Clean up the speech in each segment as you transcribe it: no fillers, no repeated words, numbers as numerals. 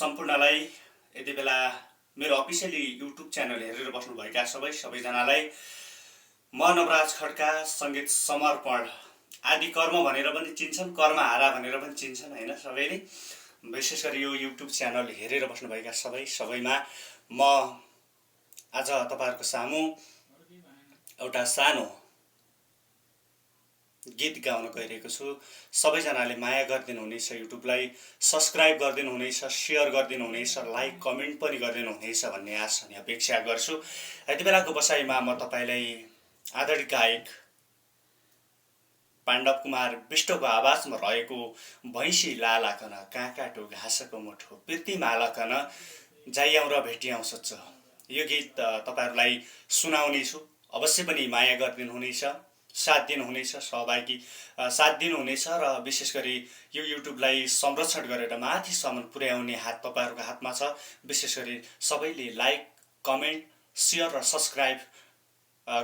सम्पूर्णलाई यति बेला मेरो अफिसियली युट्युब च्यानल हेरेर बस्नुभएका सबैजनालाई म नवराज खड्का सङ्गीत समर्पण आदि कर्म भनेर पनि चिन्छन्, कर्महारा भनेर पनि चिन्छन् हैन सबैले। विशेष गरी यो युट्युब च्यानल हेरेर बस्नुभएका सबैमा म आज तपाईहरुको सामु एउटा सानो गीत गाउन गइरहेको छु। सबैजनाले माया गरिदिनु हुनेछ, युट्युबलाई सब्स्क्राइब गरिदिनु हुनेछ, शेयर गरिदिनु हुनेछ, लाइक कमेन्ट पनि गरिदिनु हुनेछ भन्ने आशा अनि अपेक्षा गर्छु। यति बेलाको बसाइमा म तपाईलाई आदरणीय गायक पाण्डव कुमार विष्टको आवाजमा रहेको भैँसी लालाकन काँकाटो घाँसको मुठो प्रीति मालकन जाइयाउँ र भेटियाउँ सोच्छ, यो गीत तपाईहरुलाई सुनाउने छु। अवश्य पनि माया गरिदिनु हुनेछ, साथ दिनुहुनेछ, साथ दिनुहुनेछ र विशेष गरी यो युट्युबलाई संरक्षण गरेर माथिसम्म पुर्याउने हात तपाईहरुको हातमा छ। विशेष गरी सबैले लाइक कमेन्ट शेयर र सब्स्क्राइब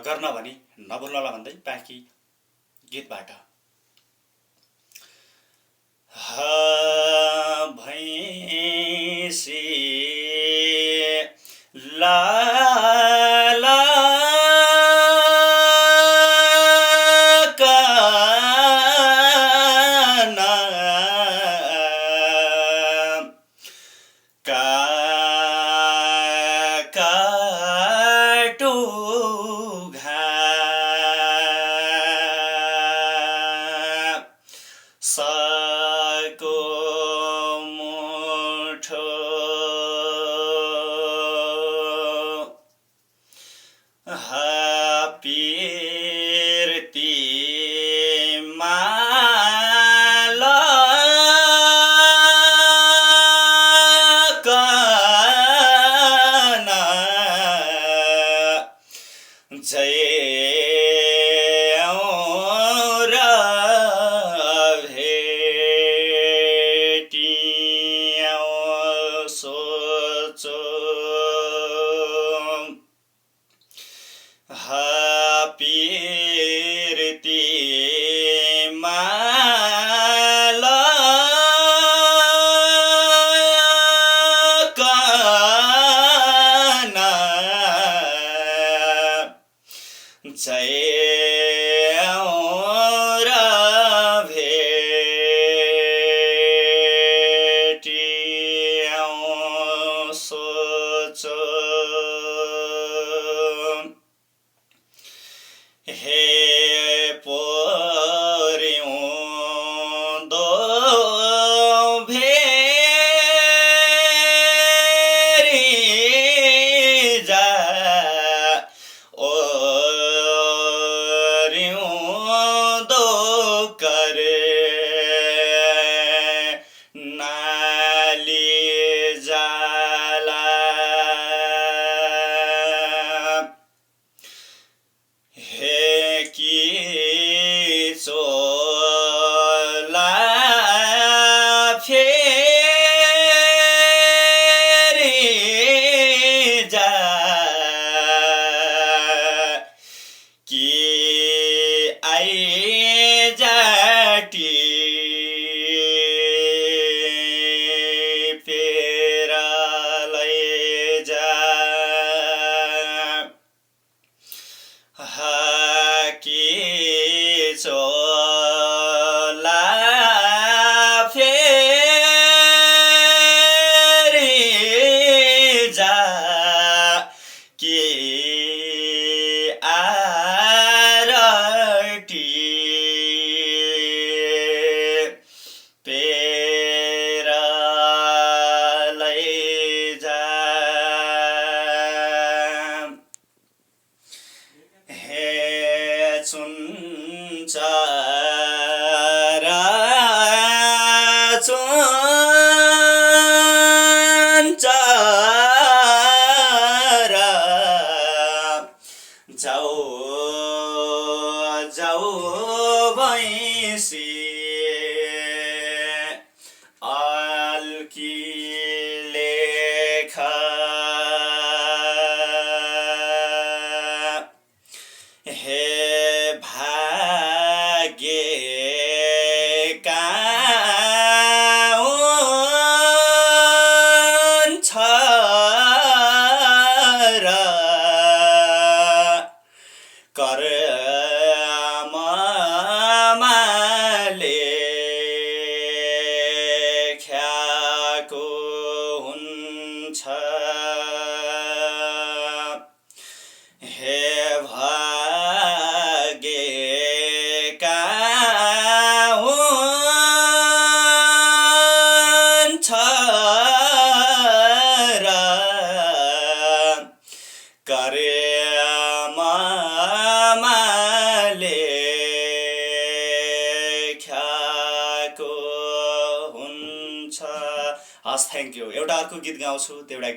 गर्न भनी नभुल्नुहोला भन्दै बाँकी गीतबाट भैँसी लाला सको मुठो पिरती मालकन जयौँ र भेटियौँ सोचो पिरती मालकन जयौँ र भेटियौँ सोचो हे परिउँदो भेरी जा ओरिउँदो करे नाली जाला हे की चोला फेरि जा कि आइजाटी पे मामाले ख्याको हुन्छ। हस्, थ्याङ्क यू। एउटा अर्को गीत गाउँछु, त्यो एउटा